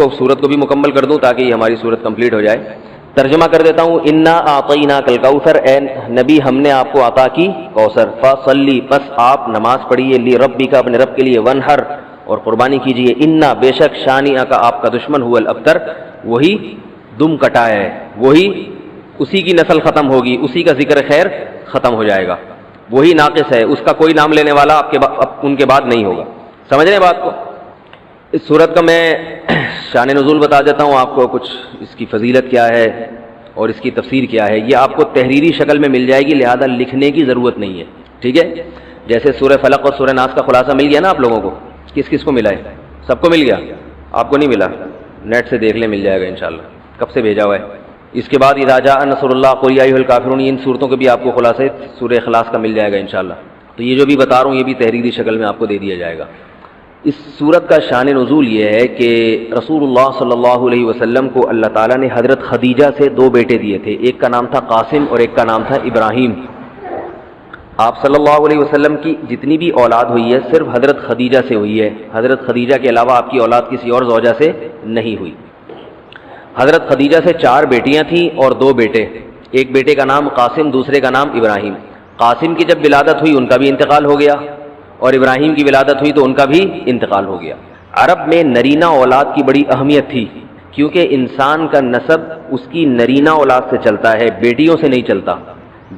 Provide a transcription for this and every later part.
تو سورت کو بھی مکمل کر دوں تاکہ یہ ہماری سورت کمپلیٹ ہو جائے. ترجمہ کر دیتا ہوں. انا اعطیناک الکوثر، اے نبی ہم نے آپ کو عطا کی کوثر. فصلی، پس آپ نماز پڑھیے، لربک اپنے رب کے لیے، ونحر اور قربانی کیجیے. انا بے شک، شانئک آپ کا دشمن، هو الابتر وہی دم کٹا ہے، وہی اسی کی نسل ختم ہوگی، اسی کا ذکر خیر ختم ہو جائے گا، وہی ناقص ہے، اس کا کوئی نام لینے والا ان کے بعد نہیں ہوگا. سمجھ رہے ہیں بات کو؟ اس صورت کا میں شان نزول بتا دیتا ہوں آپ کو، کچھ اس کی فضیلت کیا ہے اور اس کی تفسیر کیا ہے. یہ آپ کو تحریری شکل میں مل جائے گی، لہذا لکھنے کی ضرورت نہیں ہے. ٹھیک ہے؟ جیسے سورہ فلق اور سورہ ناس کا خلاصہ مل گیا نا آپ لوگوں کو. کس کس کو ملا ہے؟ سب کو مل گیا؟ آپ کو نہیں ملا؟ نیٹ سے دیکھ لیں، مل جائے گا انشاءاللہ. کب سے بھیجا ہوا ہے؟ اس کے بعد اذا جاء نصر اللہ قل یا ایھا الکافرون، ان صورتوں کے بھی آپ کو خلاصے سورہ اخلاص کا مل جائے گا انشاءاللہ. تو یہ جو بھی بتا رہا ہوں یہ بھی تحریری شکل میں آپ کو دے دیا جائے گا. اس صورت کا شان نزول یہ ہے کہ رسول اللہ صلی اللہ علیہ وسلم کو اللہ تعالیٰ نے حضرت خدیجہ سے 2 بیٹے دیے تھے. ایک کا نام تھا قاسم اور ایک کا نام تھا ابراہیم. آپ صلی اللہ علیہ وسلم کی جتنی بھی اولاد ہوئی ہے صرف حضرت خدیجہ سے ہوئی ہے. حضرت خدیجہ کے علاوہ آپ کی اولاد کسی اور زوجہ سے نہیں ہوئی. حضرت خدیجہ سے 4 بیٹیاں تھیں اور 2 بیٹے. ایک بیٹے کا نام قاسم، دوسرے کا نام ابراہیم. قاسم کی جب ولادت ہوئی ان کا بھی انتقال ہو گیا، اور ابراہیم کی ولادت ہوئی تو ان کا بھی انتقال ہو گیا. عرب میں نرینہ اولاد کی بڑی اہمیت تھی، کیونکہ انسان کا نسب اس کی نرینہ اولاد سے چلتا ہے، بیٹیوں سے نہیں چلتا.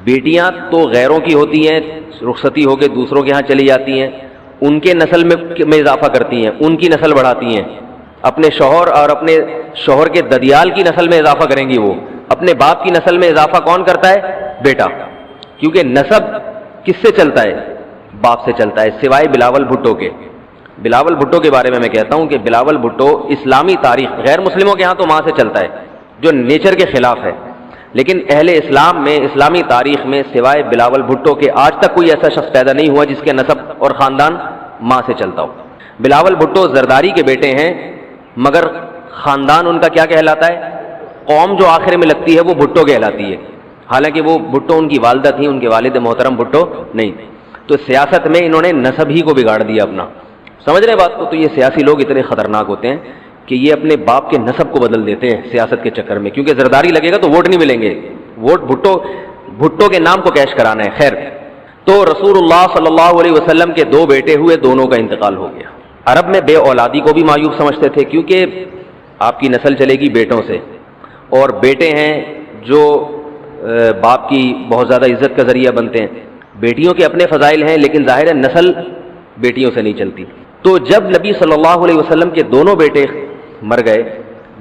بیٹیاں تو غیروں کی ہوتی ہیں، رخصتی ہو کے دوسروں کے ہاں چلی جاتی ہیں، ان کے نسل میں اضافہ کرتی ہیں، ان کی نسل بڑھاتی ہیں. اپنے شوہر اور اپنے شوہر کے ددیال کی نسل میں اضافہ کریں گی. وہ اپنے باپ کی نسل میں اضافہ کون کرتا ہے؟ بیٹا. کیونکہ نسب کس سے چلتا ہے؟ باپ سے چلتا ہے، سوائے بلاول بھٹو کے. بلاول بھٹو کے بارے میں کہتا ہوں کہ بلاول بھٹو اسلامی تاریخ، غیر مسلموں کے ہاں تو ماں سے چلتا ہے جو نیچر کے خلاف ہے، لیکن اہل اسلام میں، اسلامی تاریخ میں سوائے بلاول بھٹو کے آج تک کوئی ایسا شخص پیدا نہیں ہوا جس کے نسب اور خاندان ماں سے چلتا ہو. بلاول بھٹو زرداری کے بیٹے ہیں، مگر خاندان ان کا کیا کہلاتا ہے؟ قوم جو آخر میں لگتی ہے وہ بھٹو کہلاتی ہے، حالانکہ وہ بھٹو ان کی والدہ تھیں، ان کے والد محترم بھٹو نہیں. تو سیاست میں انہوں نے نسب ہی کو بگاڑ دیا اپنا. سمجھ رہے بات کو؟ تو یہ سیاسی لوگ اتنے خطرناک ہوتے ہیں کہ یہ اپنے باپ کے نسب کو بدل دیتے ہیں سیاست کے چکر میں، کیونکہ زرداری لگے گا تو ووٹ نہیں ملیں گے، ووٹ بھٹو کے نام کو کیش کرانا ہے. خیر، تو رسول اللہ صلی اللہ علیہ وسلم کے 2 بیٹے ہوئے، دونوں کا انتقال ہو گیا. عرب میں بے اولادی کو بھی معیوب سمجھتے تھے، کیونکہ آپ کی نسل چلے گی بیٹوں سے، اور بیٹے ہیں جو باپ کی بہت زیادہ عزت کا ذریعہ بنتے ہیں. بیٹیوں کے اپنے فضائل ہیں، لیکن ظاہر ہے نسل بیٹیوں سے نہیں چلتی. تو جب نبی صلی اللہ علیہ وسلم کے دونوں بیٹے مر گئے،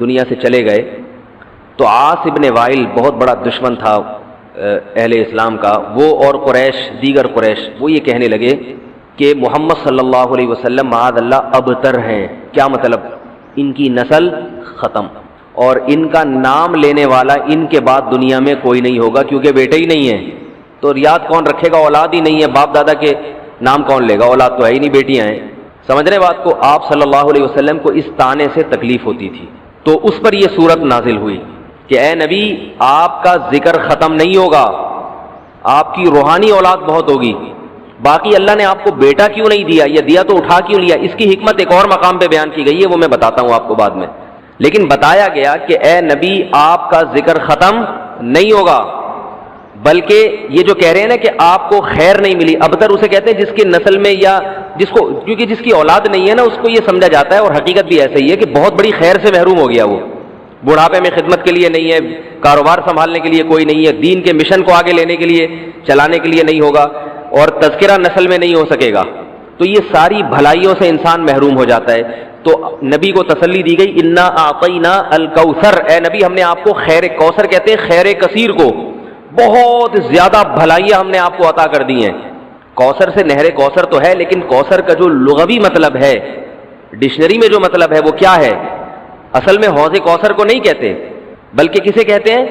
دنیا سے چلے گئے، تو عاص ابن وائل بہت بڑا دشمن تھا اہل اسلام کا، وہ اور قریش، دیگر قریش، وہ یہ کہنے لگے کہ محمد صلی اللہ علیہ وسلم معاذ اللہ ابتر ہیں. کیا مطلب؟ ان کی نسل ختم، اور ان کا نام لینے والا ان کے بعد دنیا میں کوئی نہیں ہوگا، کیونکہ بیٹے ہی نہیں ہیں. تو ریاض کون رکھے گا؟ اولاد ہی نہیں ہے، باپ دادا کے نام کون لے گا؟ اولاد تو ہے ہی نہیں، بیٹیاں ہیں. سمجھ رہے بات کو؟ آپ صلی اللہ علیہ وسلم کو اس طعنے سے تکلیف ہوتی تھی، تو اس پر یہ صورت نازل ہوئی کہ اے نبی آپ کا ذکر ختم نہیں ہوگا، آپ کی روحانی اولاد بہت ہوگی. باقی اللہ نے آپ کو بیٹا کیوں نہیں دیا، یا دیا تو اٹھا کیوں لیا، اس کی حکمت ایک اور مقام پہ بیان کی گئی ہے، وہ میں بتاتا ہوں آپ کو بعد میں. لیکن بتایا گیا کہ اے نبی آپ کا ذکر ختم نہیں ہوگا، بلکہ یہ جو کہہ رہے ہیں نا کہ آپ کو خیر نہیں ملی، ابتر اسے کہتے ہیں جس کی نسل میں، یا جس کو، کیونکہ جس کی اولاد نہیں ہے نا اس کو یہ سمجھا جاتا ہے، اور حقیقت بھی ایسا ہی ہے کہ بہت بڑی خیر سے محروم ہو گیا. وہ بڑھاپے میں خدمت کے لیے نہیں ہے، کاروبار سنبھالنے کے لیے کوئی نہیں ہے، دین کے مشن کو آگے لینے کے لیے، چلانے کے لیے نہیں ہوگا، اور تذکرہ نسل میں نہیں ہو سکے گا. تو یہ ساری بھلائیوں سے انسان محروم ہو جاتا ہے. تو نبی کو تسلی دی گئی، انا اعطینا الکوثر، اے نبی ہم نے آپ کو خیر کوثر کہتے ہیں خیر کثیر کو، بہت زیادہ بھلائیاں ہم نے آپ کو عطا کر دی ہیں. کوثر سے نہر کوثر تو ہے، لیکن کوثر کا جو لغوی مطلب ہے، ڈکشنری میں جو مطلب ہے وہ کیا ہے؟ اصل میں حوض کوثر کو نہیں کہتے، بلکہ کسے کہتے ہیں؟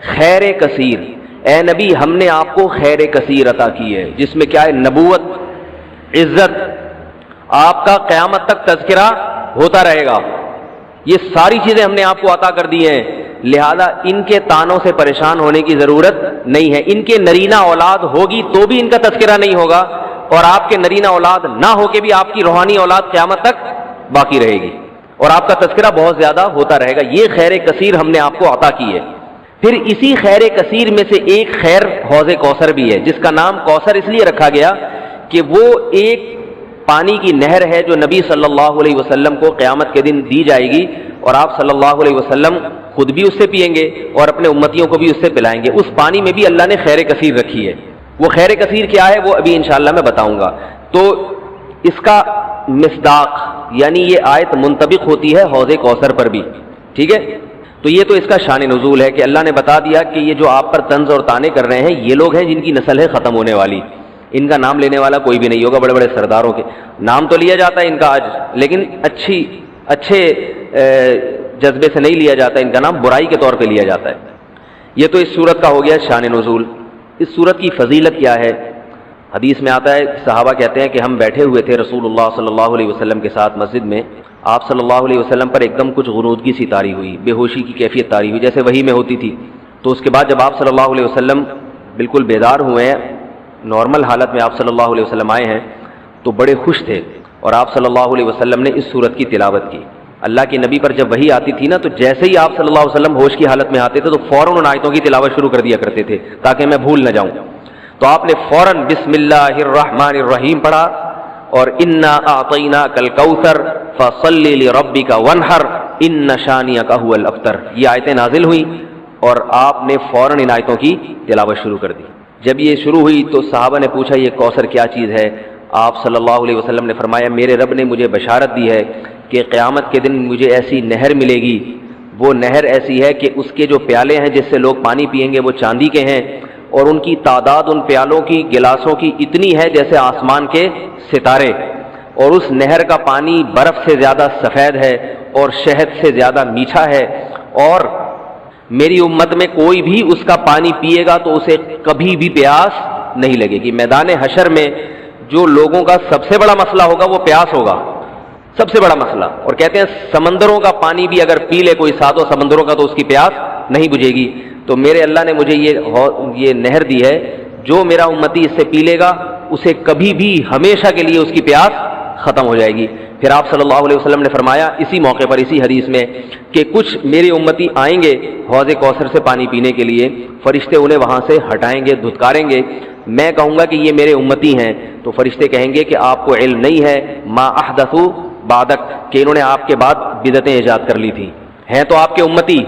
خیر کثیر. اے نبی ہم نے آپ کو خیر کثیر عطا کی ہے، جس میں کیا ہے؟ نبوت، عزت، آپ کا قیامت تک تذکرہ ہوتا رہے گا. یہ ساری چیزیں ہم نے آپ کو عطا کر دی ہیں، لہذا ان کے تانوں سے پریشان ہونے کی ضرورت نہیں ہے. ان کے نرینہ اولاد ہوگی تو بھی ان کا تذکرہ نہیں ہوگا، اور آپ کے نرینہ اولاد نہ ہو کے بھی آپ کی روحانی اولاد قیامت تک باقی رہے گی. اور آپ کا تذکرہ بہت زیادہ ہوتا رہے گا. یہ خیر کثیر ہم نے آپ کو عطا کی ہے. پھر اسی خیر کثیر میں سے ایک خیر حوض کوثر بھی ہے، جس کا نام کوثر اس لیے رکھا گیا کہ وہ ایک پانی کی نہر ہے جو نبی صلی اللہ علیہ وسلم کو قیامت کے دن دی جائے گی، اور آپ صلی اللہ علیہ وسلم خود بھی اس سے پئیں گے اور اپنے امتیوں کو بھی اس سے پلائیں گے. اس پانی میں بھی اللہ نے خیر کثیر رکھی ہے. وہ خیر کثیر کیا ہے وہ ابھی انشاءاللہ میں بتاؤں گا. تو اس کا مصداق یعنی یہ آیت منطبق ہوتی ہے حوض کوثر پر بھی. ٹھیک ہے، تو یہ تو اس کا شان نزول ہے کہ اللہ نے بتا دیا کہ یہ جو آپ پر طنز اور طعنے کر رہے ہیں یہ لوگ ہیں جن کی نسل ہے ختم ہونے والی. ان کا نام لینے والا کوئی بھی نہیں ہوگا. بڑے بڑے سرداروں کے نام تو لیا جاتا ہے ان کا آج، لیکن اچھے جذبے سے نہیں لیا جاتا. ان کا نام برائی کے طور پہ لیا جاتا ہے. یہ تو اس صورت کا ہو گیا شان نزول. اس صورت کی فضیلت کیا ہے؟ حدیث میں آتا ہے، صحابہ کہتے ہیں کہ ہم بیٹھے ہوئے تھے رسول اللہ صلی اللہ علیہ وسلم کے ساتھ مسجد میں. آپ صلی اللہ علیہ وسلم پر ایک دم کچھ غنودگی سی طاری ہوئی، بے ہوشی کی کیفیت طاری ہوئی جیسے وحی میں ہوتی تھی. تو اس کے بعد جب آپ صلی اللہ علیہ وسلم بالکل بیدار ہوئے ہیں، نارمل حالت میں آپ صلی اللہ علیہ وسلم آئے ہیں، تو بڑے خوش تھے اور آپ صلی اللہ علیہ وسلم نے اس صورت کی تلاوت کی. اللہ کے نبی پر جب وحی آتی تھی نا، تو جیسے ہی آپ صلی اللہ علیہ وسلم ہوش کی حالت میں آتے تھے تو فوراً ان آیتوں کی تلاوت شروع کر دیا کرتے تھے تاکہ میں بھول نہ جاؤں. تو آپ نے فوراً بسم اللہ الرحمن الرحیم پڑھا اور انا اعطیناک الکوثر فصل لربک وانحر ان شانئک هو الابتر. یہ آیتیں نازل ہوئیں اور آپ نے فوراً ان آیتوں کی تلاوت شروع کر دی. جب یہ شروع ہوئی تو صحابہ نے پوچھا یہ کوثر کیا چیز ہے؟ آپ صلی اللہ علیہ وسلم نے فرمایا میرے رب نے مجھے بشارت دی ہے کہ قیامت کے دن مجھے ایسی نہر ملے گی. وہ نہر ایسی ہے کہ اس کے جو پیالے ہیں جس سے لوگ پانی پئیں گے وہ چاندی کے ہیں، اور ان کی تعداد ان پیالوں کی گلاسوں کی اتنی ہے جیسے آسمان کے ستارے. اور اس نہر کا پانی برف سے زیادہ سفید ہے اور شہد سے زیادہ میٹھا ہے. اور میری امت میں کوئی بھی اس کا پانی پیے گا تو اسے کبھی بھی پیاس نہیں لگے گی. میدان حشر میں جو لوگوں کا سب سے بڑا مسئلہ ہوگا وہ پیاس ہوگا، سب سے بڑا مسئلہ. اور کہتے ہیں سمندروں کا پانی بھی اگر پی لے کوئی ساتوں سمندروں کا تو اس کی پیاس نہیں بجھے گی. تو میرے اللہ نے مجھے یہ نہر دی ہے، جو میرا امتی اس سے پی لے گا اسے کبھی بھی ہمیشہ کے لیے اس کی پیاس ختم ہو جائے گی. پھر آپ صلی اللہ علیہ وسلم نے فرمایا اسی موقع پر اسی حدیث میں کہ کچھ میرے امتی آئیں گے حوض کوثر سے پانی پینے کے لیے، فرشتے انہیں وہاں سے ہٹائیں گے، دھتکاریں گے. میں کہوں گا کہ یہ میرے امتی ہیں تو فرشتے کہیں گے کہ آپ کو علم نہیں ہے ما احدثوا بعدک، کہ انہوں نے آپ کے بعد بدعتیں ایجاد کر لی تھی. ہیں تو آپ کے امتی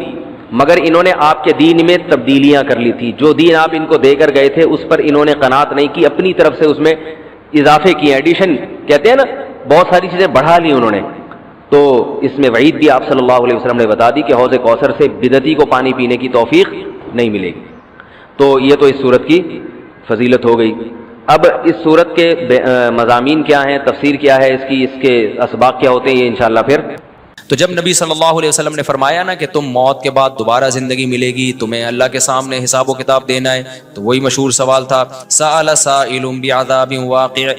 مگر انہوں نے آپ کے دین میں تبدیلیاں کر لی تھی. جو دین آپ ان کو دے کر گئے تھے اس پر انہوں نے قناعت نہیں کی، اپنی طرف سے اس میں اضافے کیے، ایڈیشن کہتے ہیں نا، بہت ساری چیزیں بڑھا لی انہوں نے. تو اس میں وعید بھی آپ صلی اللہ علیہ وسلم نے بتا دی کہ حوض کوثر سے بدعتی کو پانی پینے کی توفیق نہیں ملے گی. تو یہ تو اس صورت کی فضیلت ہو گئی. اب اس صورت کے مضامین کیا ہیں، تفسیر کیا ہے اس کی، اس کے اسباق کیا ہوتے ہیں، یہ انشاءاللہ پھر. تو جب نبی صلی اللہ علیہ وسلم نے فرمایا نا کہ تم موت کے بعد دوبارہ زندگی ملے گی، تمہیں اللہ کے سامنے حساب و کتاب دینا ہے، تو وہی مشہور سوال تھا سأل سائل بعذاب واقع.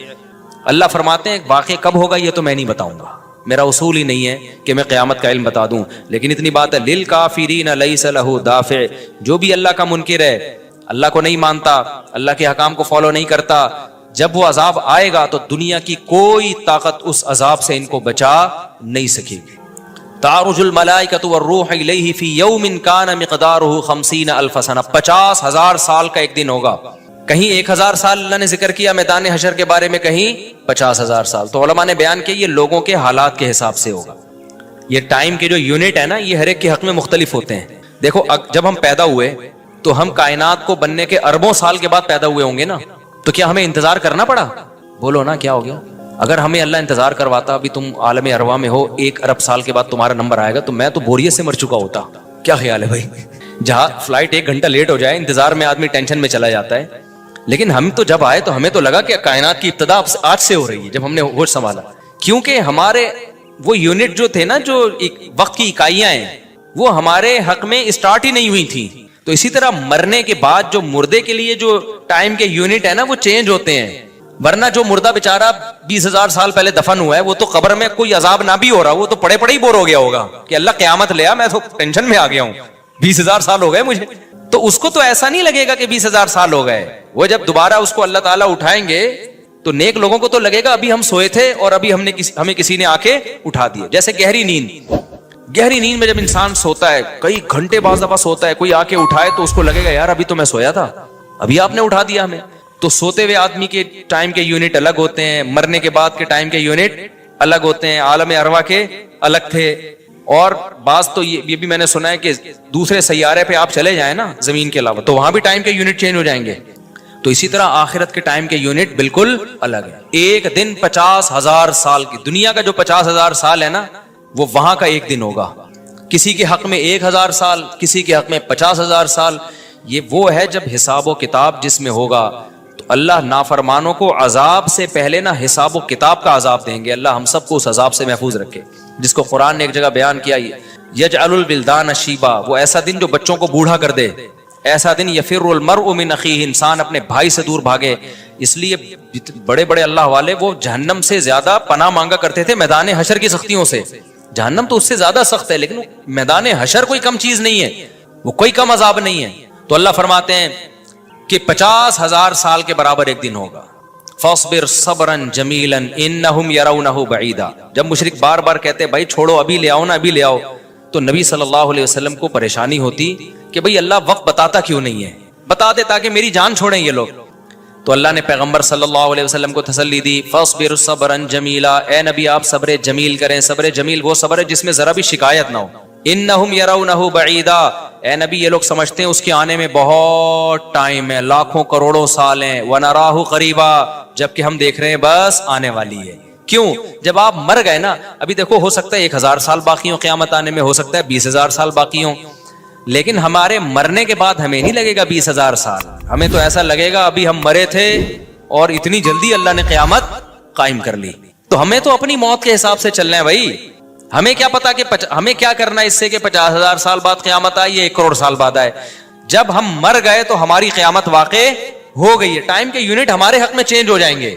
اللہ فرماتے ہیں واقع کب ہوگا یہ تو میں نہیں بتاؤں گا، میرا اصول ہی نہیں ہے کہ میں قیامت کا علم بتا دوں. لیکن اتنی بات ہے للکافرین لیس لہ دافع، جو بھی اللہ کا منکر ہے، اللہ کو نہیں مانتا، اللہ کے حکام کو فالو نہیں کرتا، جب وہ عذاب آئے گا تو دنیا کی کوئی طاقت اس عذاب سے ان کو بچا نہیں سکے گی. تعرج الملائکۃ والروح الیہ فی یوم کان مقدارہ 50,000 سنہ، 50,000 سال کا ایک دن ہوگا. کہیں 1,000 سال اللہ نے ذکر کیا میدان حشر کے بارے میں، کہیں 50,000 سال. تو علماء نے بیان کیا یہ لوگوں کے حالات کے حساب سے ہوگا. یہ ٹائم کے جو یونٹ ہے نا یہ ہر ایک کے حق میں مختلف ہوتے ہیں. دیکھو جب ہم پیدا ہوئے تو ہم کائنات کو بننے کے اربوں سال کے بعد پیدا ہوئے ہوں گے نا، تو کیا ہمیں انتظار کرنا پڑا؟ بولو نا کیا ہو گیا؟ اگر ہمیں اللہ انتظار کرواتا ابھی تم عالم ارواح میں ہو 1 ارب سال کے بعد تمہارا نمبر آئے گا، تو میں تو بوریت سے مر چکا ہوتا. کیا خیال ہے بھائی؟ جہاں فلائٹ 1 گھنٹہ لیٹ ہو جائے انتظار میں آدمی ٹینشن میں چلا جاتا ہے. لیکن ہم تو جب آئے تو ہمیں تو لگا کہ کائنات کی ابتدا آج سے ہو رہی ہے. جب ہم نے ہوش سنبھالا، کیونکہ ہمارے وہ یونٹ جو تھے نا، جو وقت کی اکائیاں ہیں، وہ ہمارے حق میں اسٹارٹ ہی نہیں ہوئی تھی. تو اسی طرح مرنے کے بعد جو مردے کے لیے جو ٹائم کے یونٹ ہے نا وہ چینج ہوتے ہیں. ورنہ جو مردہ بیچارہ 20,000 سال پہلے دفن ہوا ہے وہ تو قبر میں کوئی عذاب نہ بھی ہو رہا، وہ تو پڑے پڑے ہی بور ہو گیا ہوگا کہ اللہ قیامت لے آ، میں تو ٹینشن میں آ گیا ہوں، 20,000 سال ہو گئے مجھے. تو اس کو تو ایسا نہیں لگے گا کہ 20,000 سال ہو گئے. وہ جب دوبارہ اس کو اللہ تعالیٰ اٹھائیں گے تو نیک لوگوں کو تو لگے گا ابھی ہم سوئے تھے اور ابھی ہمیں کسی نے آ کے اٹھا دیا. جیسے گہری نیند میں جب انسان سوتا ہے کئی گھنٹے بعض دفعہ سوتا ہے, کوئی آ کے اٹھائے تو اس کو لگے گا یار ابھی تو میں سویا تھا, ابھی آپ نے اٹھا دیا ہمیں. تو سوتے ہوئے آدمی کے ٹائم کے یونٹ الگ ہوتے ہیں, مرنے کے بعد کے ٹائم کے یونٹ الگ ہوتے ہیں, عالم ارواح کے الگ تھے. اور بعض تو یہ بھی میں نے سنا ہے کہ دوسرے سیارے پہ آپ چلے جائیں نا زمین کے علاوہ, تو وہاں بھی ٹائم کے یونٹ چینج ہو جائیں گے. تو اسی طرح آخرت کے ٹائم کے یونٹ بالکل الگ ہے. ایک دن 50,000 سال کی, دنیا کا جو 50,000 سال ہے نا وہ وہاں کا ایک دن ہوگا. کسی کے حق میں 1,000 سال, کسی کے حق میں 50,000 سال. یہ وہ ہے جب حساب و کتاب جس میں ہوگا. تو اللہ نافرمانوں کو عذاب سے پہلے نا حساب و کتاب کا عذاب دیں گے. اللہ ہم سب کو اس عذاب سے محفوظ رکھے, جس کو قرآن نے ایک جگہ بیان کیا, یجعل الولدان شیبا, وہ ایسا دن جو بچوں کو بوڑھا کر دے. ایسا دن یفر المرء من اخیہ, انسان اپنے بھائی سے دور بھاگے. اس لیے بڑے بڑے اللہ والے وہ جہنم سے زیادہ پناہ مانگا کرتے تھے میدان حشر کی سختیوں سے. جہنم تو اس سے زیادہ سخت ہے, لیکن میدان حشر کوئی کم چیز نہیں ہے, وہ کوئی کم عذاب نہیں ہے. تو اللہ فرماتے ہیں کہ 50,000 سال کے برابر ایک دن ہوگا. فاصبر صبرا جمیلا انہم یرونہ بعیدا. جب مشرک بار بار کہتے بھائی چھوڑو, ابھی لے آؤ نا, ابھی لے آؤ, تو نبی صلی اللہ علیہ وسلم کو پریشانی ہوتی کہ بھئی اللہ وقت بتاتا کیوں نہیں ہے, بتا دے تاکہ میری جان چھوڑیں یہ لوگ. تو اللہ نے پیغمبر صلی اللہ علیہ وسلم کو تسلی دی, فاصبر صبرا جمیلا, اے نبی آپ صبر جمیل کریں. صبر جمیل وہ صبر ہے جس میں ذرا بھی شکایت نہ ہو. انہم یرونہ بعیدا, اے نبی یہ لوگ سمجھتے ہیں اس کے آنے میں بہت ٹائم ہے, لاکھوں کروڑوں سال ہیں. ونراہ قریبا, جبکہ ہم دیکھ رہے ہیں بس آنے والی ہے. کیوں؟ جب آپ مر گئے نا, ابھی دیکھو ہو سکتا ہے 1,000 سال باقی ہوں قیامت آنے میں, ہو سکتا ہے 20,000 سال باقی ہوں, لیکن ہمارے مرنے کے بعد ہمیں نہیں لگے گا 20,000 سال. ہمیں تو ایسا لگے گا ابھی ہم مرے تھے اور اتنی جلدی اللہ نے قیامت قائم کر لی. تو ہمیں تو اپنی موت کے حساب سے چلنا ہے بھائی. ہمیں کیا پتا کہ ہمیں کیا کرنا ہے اس سے کہ 50,000 سال بعد قیامت آئی یا 1 کروڑ سال بعد آئے. جب ہم مر گئے تو ہماری قیامت واقع ہو گئی ہے, ٹائم کے یونٹ ہمارے حق میں چینج ہو جائیں گے.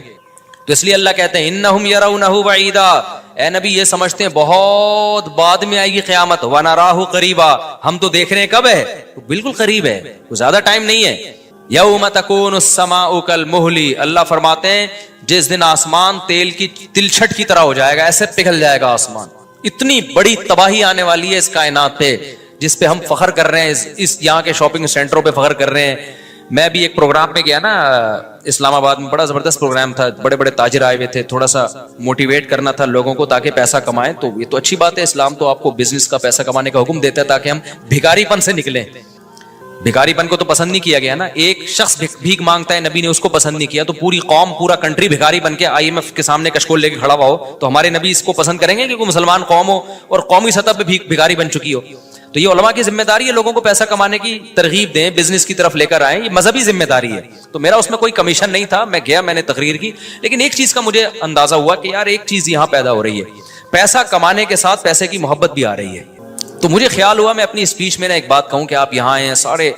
تو اس لیے اللہ کہتے ہیں انہم یرونہ بعیدا, اے نبی یہ سمجھتے ہیں بہت بعد میں آئے گی قیامت. ونراہ قریبا, ہم تو دیکھ رہے ہیں کب ہے, بالکل قریب ہے, زیادہ ٹائم نہیں ہے. یوم تکون السماء کالمہل, اللہ فرماتے ہیں جس دن آسمان تیل کی تلچھٹ کی طرح ہو جائے گا, ایسے پگھل جائے گا آسمان. اتنی بڑی تباہی آنے والی ہے اس کائنات پہ جس پہ ہم فخر کر رہے ہیں, اس یہاں کے شاپنگ سینٹروں پہ فخر کر رہے ہیں. میں بھی ایک پروگرام میں گیا نا اسلام آباد میں, بڑا زبردست پروگرام تھا, بڑے بڑے تاجر آئے ہوئے تھے, تھوڑا سا موٹیویٹ کرنا تھا لوگوں کو تاکہ پیسہ کمائیں. تو یہ تو اچھی بات ہے, اسلام تو آپ کو بزنس کا پیسہ کمانے کا حکم دیتا ہے تاکہ ہم بھکاری پن سے نکلیں. بھکاری پن کو تو پسند نہیں کیا گیا نا, ایک شخص بھیک مانگتا ہے, نبی نے اس کو پسند نہیں کیا, تو پوری قوم پورا کنٹری بھکاری بن کے IMF کے سامنے کشکول لے کے کھڑا ہوا ہو, تو ہمارے نبی اس کو پسند کریں گے کہ کوئی مسلمان قوم ہو اور قومی سطح پہ بھکاری بن چکی ہو. تو یہ علماء کی ذمہ داری ہے لوگوں کو پیسہ کمانے کی ترغیب دیں, بزنس کی طرف لے کر آئیں, یہ مذہبی ذمہ داری ہے. تو میرا اس میں کوئی کمیشن نہیں تھا, میں گیا, میں نے تقریر کی, لیکن ایک چیز کا مجھے اندازہ ہوا کہ یار ایک چیز یہاں پیدا ہو رہی ہے, پیسہ کمانے کے ساتھ پیسے کی محبت بھی آ رہی ہے. تو مجھے خیال ہوا میں اپنی اسپیچ میں نا ایک بات کہوں کہ آپ یہاں آئے ہیں, سارے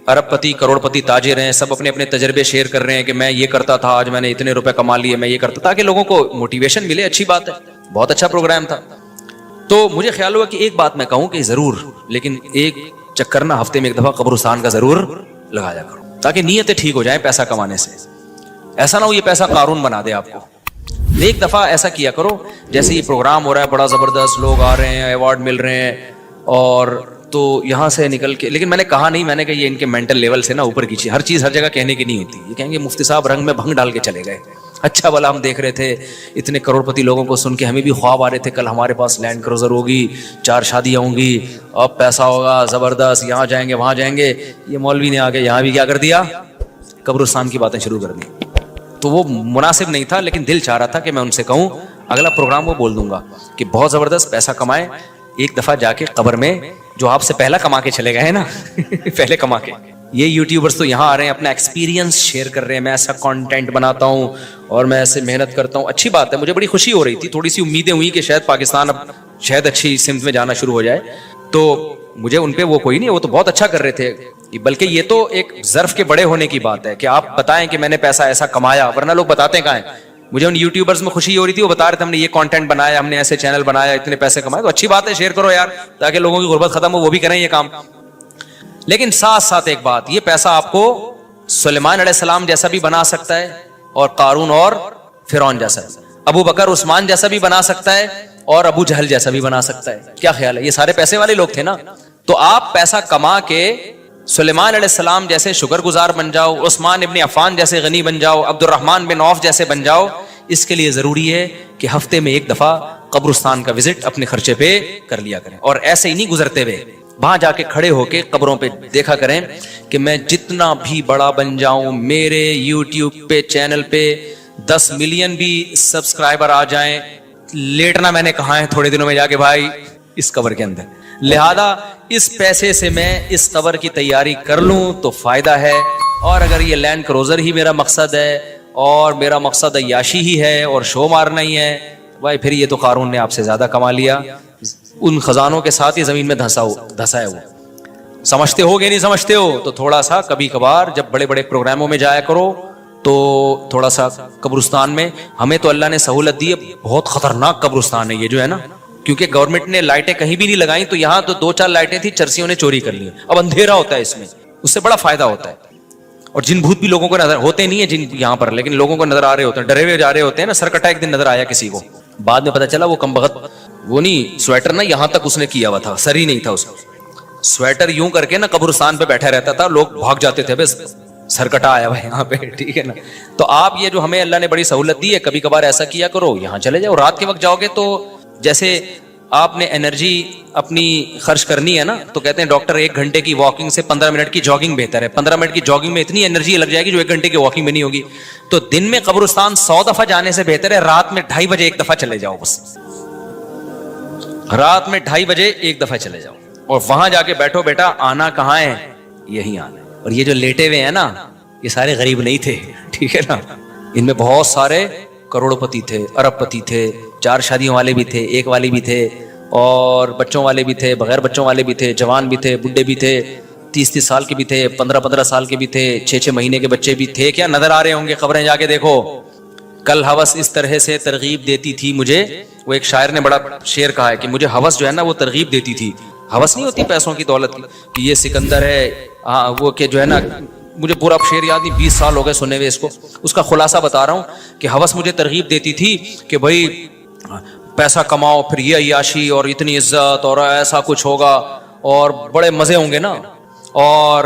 ارب پتی کروڑ پتی تاجر ہیں, سب اپنے اپنے تجربے شیئر کر رہے ہیں کہ میں یہ کرتا تھا, آج میں نے اتنے روپے کما لیے, میں یہ کرتا, تاکہ لوگوں کو موٹیویشن ملے. اچھی بات ہے, بہت اچھا پروگرام تھا. تو مجھے خیال ہوا کہ ایک بات میں کہوں کہ ضرور, لیکن ایک چکر نا ہفتے میں ایک دفعہ قبرستان کا ضرور لگایا کرو تاکہ نیتیں ٹھیک ہو جائیں پیسہ کمانے سے. ایسا نہ ہو یہ پیسہ قارون بنا دے آپ کو. ایک دفعہ ایسا کیا کرو, جیسے یہ پروگرام ہو رہا ہے بڑا زبردست, لوگ آ رہے ہیں, ایوارڈ مل رہے ہیں, اور تو یہاں سے نکل کے, لیکن میں نے کہا نہیں, میں نے کہا یہ ان کے مینٹل لیول سے نا اوپر کیجیے. ہر چیز ہر جگہ کہنے کی نہیں ہوتی. یہ کہیں گے مفتی صاحب رنگ میں بھنگ ڈال کے چلے گئے, اچھا بلا ہم دیکھ رہے تھے اتنے کروڑ پتی لوگوں کو سن کے ہمیں بھی خواب آ رہے تھے, کل ہمارے پاس لینڈ کروزر ہوگی, 4 شادیاں ہوں گی, اب پیسہ ہوگا زبردست, یہاں جائیں گے وہاں جائیں گے. یہ مولوی نے آ کے یہاں بھی کیا کر دیا, قبرستان کی باتیں شروع کر دی. تو وہ مناسب نہیں تھا, لیکن دل چاہ رہا تھا کہ میں ان سے کہوں اگلا پروگرام وہ بول دوں گا کہ بہت زبردست پیسہ کمائیں, ایک دفعہ جا کے قبر میں جو آپ سے پہلا کما کے چلے گئے ہیں نا پہلے کما کے. یہ یوٹیوبرز تو یہاں آ رہے ہیں, اپنا ایکسپیرینس شیئر کر رہے ہیں, میں ایسا کانٹینٹ بناتا ہوں اور میں ایسے محنت کرتا ہوں. اچھی بات ہے, مجھے بڑی خوشی ہو رہی تھی, تھوڑی سی امیدیں ہوئی کہ شاید پاکستان اب شاید اچھی سمت میں جانا شروع ہو جائے. تو مجھے ان پہ وہ کوئی نہیں, وہ تو بہت اچھا کر رہے تھے, بلکہ یہ تو ایک ظرف کے بڑے ہونے کی بات ہے کہ آپ بتائیں کہ میں نے پیسہ ایسا کمایا, ورنہ لوگ بتاتے ہیں کہاں ہیں. مجھے ان یوٹیوبرز میں خوشی ہو رہی تھی, وہ بتا رہے تھے ہم نے یہ کانٹینٹ بنایا, ہم نے ایسے چینل بنایا, اتنے پیسے کمائے. تو اچھی بات ہے, شیئر کرو یار تاکہ لوگوں کی غربت ختم ہو, وہ بھی کریں یہ کام. لیکن ساتھ ساتھ ایک بات, یہ پیسہ آپ کو سلیمان علیہ السلام جیسا بھی بنا سکتا ہے اور قارون اور فرعون جیسا, ابو بکر عثمان جیسا بھی بنا سکتا ہے اور ابو جہل جیسا بھی بنا سکتا ہے. کیا خیال ہے؟ یہ سارے پیسے والے لوگ تھے نا. تو آپ پیسہ کما کے سلیمان علیہ السلام جیسے شکر گزار بن جاؤ, عثمان ابن عفان جیسے غنی بن جاؤ, عبد الرحمن بن عوف جیسے بن جاؤ. اس کے لیے ضروری ہے کہ ہفتے میں ایک دفعہ قبرستان کا وزٹ اپنے خرچے پہ کر لیا کریں, اور ایسے ہی نہیں گزرتے ہوئے وہاں جا کے کھڑے ہو کے قبروں پہ دیکھا کریں کہ میں جتنا بھی بڑا بن جاؤں, میرے یوٹیوب پہ چینل پہ 10 ملین بھی سبسکرائبر آ جائیں, لیٹنا میں نے کہا ہے تھوڑے دنوں میں جا کے بھائی اس قبر کے اندر. لہذا اس پیسے سے میں اس قبر کی تیاری کر لوں تو فائدہ ہے. اور اگر یہ لینڈ کروزر ہی میرا مقصد ہے اور میرا مقصد عیاشی ہی ہے اور شو مارنا ہی ہے, بھائی پھر یہ تو قارون نے آپ سے زیادہ کما لیا, ان خزانوں کے ساتھ ہی زمین میں دھسا ہے وہ. سمجھتے ہو کہ نہیں سمجھتے ہو؟ تو تھوڑا سا کبھی کبھار جب بڑے بڑے پروگراموں میں جایا کرو تو تھوڑا سا قبرستان میں, ہمیں تو اللہ نے سہولت دی ہے, بہت خطرناک قبرستان ہے یہ جو ہے نا, کیونکہ گورنمنٹ نے لائٹیں کہیں بھی نہیں لگائیں, تو یہاں تو 2-4 لائٹیں تھی, چرسیوں نے چوری کر لی. اب اندھیرا ہوتا ہے اس میں, اس سے بڑا فائدہ ہوتا ہے. اور جن بھوت بھی لوگوں کو نظر ہوتے نہیں ہیں جن یہاں پر, لیکن لوگوں کو نظر آ رہے ہوتے ہیں, ڈرے ہوئے جا رہے ہوتے ہیں نا. سرکٹا ایک دن نظر آیا کسی کو, بعد میں پتا چلا وہ کم بخت وہ نہیں سویٹر نا یہاں تک اس نے کیا ہوا تھا, سر ہی نہیں تھا اس کو, سویٹر یوں کر کے نا قبرستان پہ بیٹھا رہتا تھا, لوگ بھاگ جاتے تھے بس سرکٹا آیا ہوا یہاں پہ, ٹھیک ہے نا. تو آپ یہ جو ہمیں اللہ نے بڑی سہولت دی ہے, کبھی کبھار ایسا کیا کرو, یہاں چلے جاؤ. رات کے وقت جاؤ گے تو جیسے آپ نے انرجی اپنی خرچ کرنی ہے نا, تو کہتے ہیں ڈاکٹر 1 گھنٹے کی واکنگ سے 15 منٹ کی جاگنگ بہتر ہے. 15 منٹ کی جاگنگ میں اتنی انرجی لگ جائے گی جو 1 گھنٹے کی واکنگ میں نہیں ہوگی. تو دن میں قبرستان 100 دفعہ جانے سے بہتر ہے رات میں 2:30 بجے 1 دفعہ چلے جاؤ. بس رات میں 2:30 بجے 1 دفعہ چلے جاؤ, اور وہاں جا کے بیٹھو, بیٹا آنا کہاں ہے, یہی آنا ہے. اور یہ جو لیٹے ہوئے ہیں نا, یہ سارے غریب نہیں تھے, ٹھیک ہے نا. ان میں بہت سارے کروڑ پتی تھے, ارب پتی تھے, 4 شادیوں والے بھی تھے, 1 والی بھی تھے, اور بچوں والے بھی تھے, بغیر بچوں والے بھی تھے, جوان بھی تھے, بڈھے بھی تھے, 30 سال کے بھی تھے, 15 سال کے بھی تھے, 6 مہینے کے بچے بھی تھے. کیا نظر آ رہے ہوں گے قبریں, جا کے دیکھو. کل ہوس اس طرح سے ترغیب دیتی تھی مجھے, وہ ایک شاعر نے بڑا شعر کہا ہے کہ مجھے ہوس جو ہے نا وہ ترغیب دیتی تھی. ہوس نہیں ہوتی پیسوں کی دولت کی کہ یہ سکندر ہے, وہ کہ جو ہے نا, مجھے پورا شعر یاد نہیں, 20 سال ہو گئے سنے ہوئے اس کو. اس کا خلاصہ بتا رہا ہوں کہ ہوس مجھے ترغیب دیتی تھی کہ بھائی پیسہ کماؤ, پھر یہ عیاشی اور اتنی عزت اور ایسا کچھ ہوگا اور بڑے مزے ہوں گے نا, اور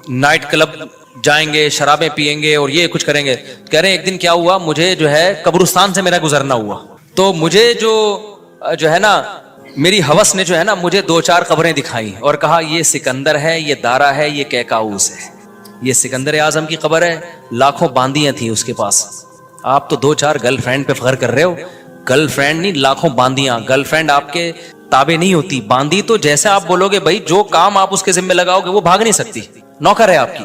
نائٹ کلب جائیں گے, شرابیں پیئیں گے اور یہ کچھ کریں گے. کہہ رہے ہیں ایک دن کیا ہوا, مجھے جو ہے قبرستان سے میرا گزرنا ہوا, تو مجھے جو ہے نا میری ہوس نے جو ہے نا مجھے 2-4 قبریں دکھائیں اور کہا یہ سکندر ہے, یہ دارا ہے, یہ کیکاؤس ہے, یہ سکندر اعظم کی قبر ہے, لاکھوں باندیاں تھیں اس کے پاس. آپ تو 2-4 گرل فرینڈ پہ فخر کر رہے ہو, گرل فرینڈ نہیں, لاکھوں باندیاں. گرل فرینڈ آپ کے تابع نہیں ہوتی, باندی تو جیسے آپ بولو گے بھائی جو کام آپ اس کے ذمہ لگاؤ گے وہ بھاگ نہیں سکتی, نوکر ہے آپ کی.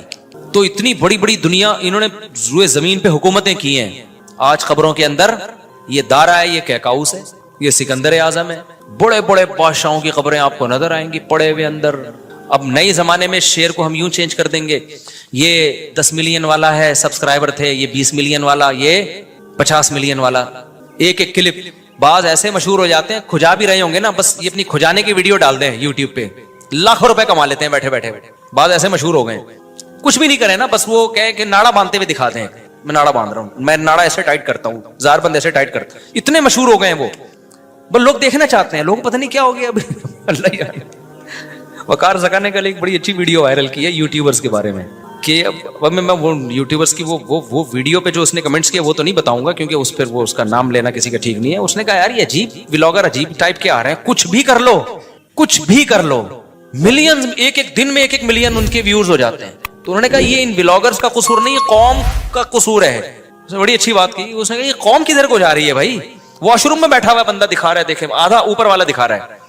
تو اتنی بڑی بڑی دنیا انہوں نے روئے زمین پہ حکومتیں کی ہیں, آج قبروں کے اندر یہ دارا ہے, یہ کیکاؤس ہے, یہ سکندر اعظم ہے. بڑے بڑے بادشاہوں کی قبریں آپ کو نظر آئیں گی پڑے ہوئے اندر. اب نئے زمانے میں شعر کو ہم یوں چینج کر دیں گے, یہ 10 ملین والا ہے سبسکرائبر تھے, یہ 20 ملین والا, یہ 50 ملین والا. ایک کلپ بعض ایسے مشہور ہو جاتے ہیں, کھجا بھی رہے ہوں گے نا, بس یہ اپنی کھجانے کی ویڈیو ڈال دیں یوٹیوب پہ, لاکھوں روپے کما لیتے ہیں بیٹھے بیٹھے. بعض ایسے مشہور ہو گئے, کچھ بھی نہیں کرے نا, بس وہ کہے کہ ناڑا باندھتے ہوئے دکھا دیں, میں ناڑا باندھ رہا ہوں, میں ناڑا ایسے ٹائٹ کرتا ہوں, زار بند ایسے ٹائٹ کرتا ہوں. اتنے مشہور ہو گئے ہیں وہ, بس لوگ دیکھنا چاہتے ہیں. لوگ پتہ نہیں کیا ہو گیا اب. اللہ یار, وقار زکا نے کل ایک بڑی اچھی ویڈیو وائرل کی ہے یوٹیوبرز کے بارے میں, کہ اب میں وہ یوٹیوبرز کی وہ ویڈیو پہ جو اس نے کمنٹس کیے وہ تو نہیں بتاؤں گا کیونکہ اس پہ وہ اس کا نام لینا کسی کا ٹھیک نہیں ہے. اس نے کہا یار یہ عجیب ولاگر عجیب ٹائپ کے آ رہے ہیں, کچھ بھی کر لو, کچھ بھی کر لو, ملین ایک دن میں 1 ملین ان کے ویوز ہو جاتے ہیں. تو انہوں نے کہا یہ ان ولاگرز کا قصور نہیں, یہ قوم کا قصور ہے. اس نے بڑی اچھی بات کی, اس نے کہا یہ قوم کدھر کو جا رہی ہے بھائی, واش روم میں بیٹھا ہوا بندہ دکھا رہا ہے, دیکھیں آدھا اوپر والا دکھا رہا ہے.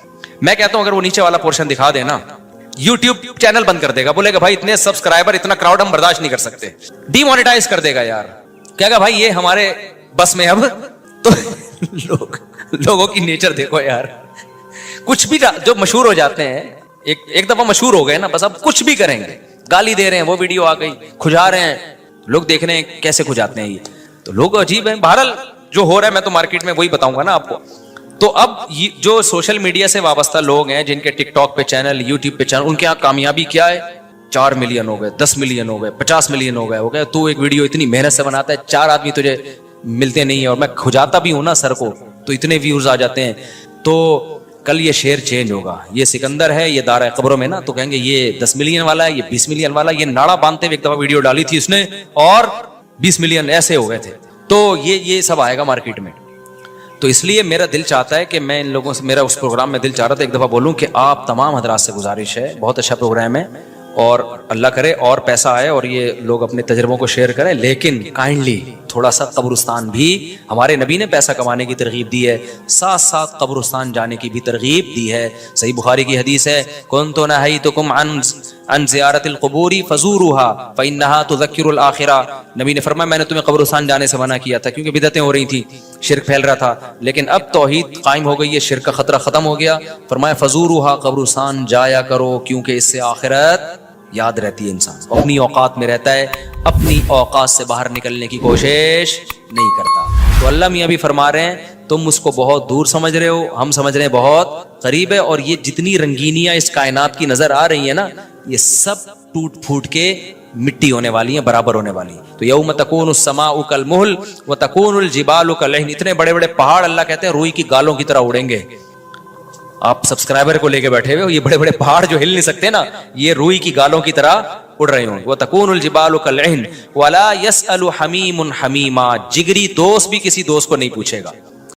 میں کہتا ہوں اگر وہ نیچے والا پورشن دکھا دے نا, یوٹیوب چینل بند کر دے گا, بولے گا بھائی اتنے سبسکرائبر اتنا کراؤڈ ہم برداشت نہیں کر سکتے, ڈی مونیٹائز کر دے گا یار. کہے گا بھائی یہ ہمارے بس میں اب. تو لوگوں کی نیچر دیکھو یار, کچھ بھی جو مشہور ہو جاتے ہیں ایک دفعہ مشہور ہو گئے نا, بس اب کچھ بھی کریں گے. گالی دے رہے ہیں, وہ ویڈیو آ گئی, کھجا رہے ہیں, لوگ دیکھ رہے ہیں کیسے کھجاتے ہیں یہ, تو لوگ عجیب ہیں. بہرحال جو ہو رہا ہے میں تو مارکیٹ میں وہی بتاؤں گا نا آپ کو. تو اب جو سوشل میڈیا سے وابستہ لوگ ہیں جن کے ٹک ٹاک پہ چینل, یوٹیوب پہ چینل, ان کے یہاں کامیابی کیا ہے, 4 ملین ہو گئے, 10 ملین ہو گئے, 50 ملین ہو گئے. تو ایک ویڈیو اتنی محنت سے بناتا ہے, 4 آدمی تجھے ملتے نہیں ہیں اور میں کھجاتا بھی ہوں نا سر کو تو اتنے ویوز آ جاتے ہیں. تو کل یہ شیئر چینج ہوگا. یہ سکندر ہے, یہ دارہ قبروں میں نا, تو کہیں گے یہ 10 ملین والا ہے, یہ 20 ملین والا, یہ ناڑا باندھتے ہوئے ایک دفعہ ویڈیو ڈالی تھی اس نے اور 20 ملین ایسے ہو گئے تھے. تو یہ سب آئے گا مارکیٹ میں. تو اس لیے میرا دل چاہتا ہے کہ میں ان لوگوں سے, میرا اس پروگرام میں دل چاہ رہا تھا ایک دفعہ بولوں کہ آپ تمام حضرات سے گزارش ہے, بہت اچھا پروگرام ہے اور اللہ کرے اور پیسہ آئے اور یہ لوگ اپنے تجربوں کو شیئر کریں, لیکن کائنڈلی تھوڑا سا قبرستان بھی, ہمارے نبی نے پیسہ کمانے کی ترغیب دی ہے, ساتھ ساتھ قبرستان جانے کی بھی ترغیب دی ہے. صحیح بخاری کی حدیث ہے, کنت نہیتکم عن زیارت القبور فزوروها فانها تذکر الاخرہ. نبی نے فرمایا میں نے تمہیں قبرستان جانے سے منع کیا تھا کیونکہ بدعتیں ہو رہی تھیں, شرک پھیل رہا تھا, لیکن اب توحید قائم ہو گئی ہے, شرک کا خطرہ ختم ہو گیا. فرمایا فزوروها, قبرستان جایا کرو کیونکہ اس سے آخرت یاد رہتی ہے. انسان اپنی اوقات میں رہتا ہے, اپنی اوقات سے باہر نکلنے کی کوشش نہیں کرتا. تو اللہ میاں بھی فرما رہے ہیں تم اس کو بہت دور سمجھ رہے ہو, ہم سمجھ رہے ہیں بہت قریب ہے. اور یہ جتنی رنگینیاں اس کائنات کی نظر آ رہی ہیں نا, یہ سب ٹوٹ پھوٹ کے مٹی ہونے والی ہیں, برابر ہونے والی ہیں. تو یوم تکون السماء کالمہل وتکون الجبال کالعہن. اتنے بڑے بڑے پہاڑ اللہ کہتے ہیں روئی کی گالوں کی طرح اڑیں گے. آپ سبسکرائبر کو لے کے بیٹھے ہوئے ہو, یہ بڑے بڑے پہاڑ جو ہل نہیں سکتے نا, یہ روئی کی گالوں کی طرح اڑ رہے ہوں. وتکون الجبال کالعہن ولا يسأل حمیم حمیما. جگری دوست بھی کسی دوست کو نہیں پوچھے گا.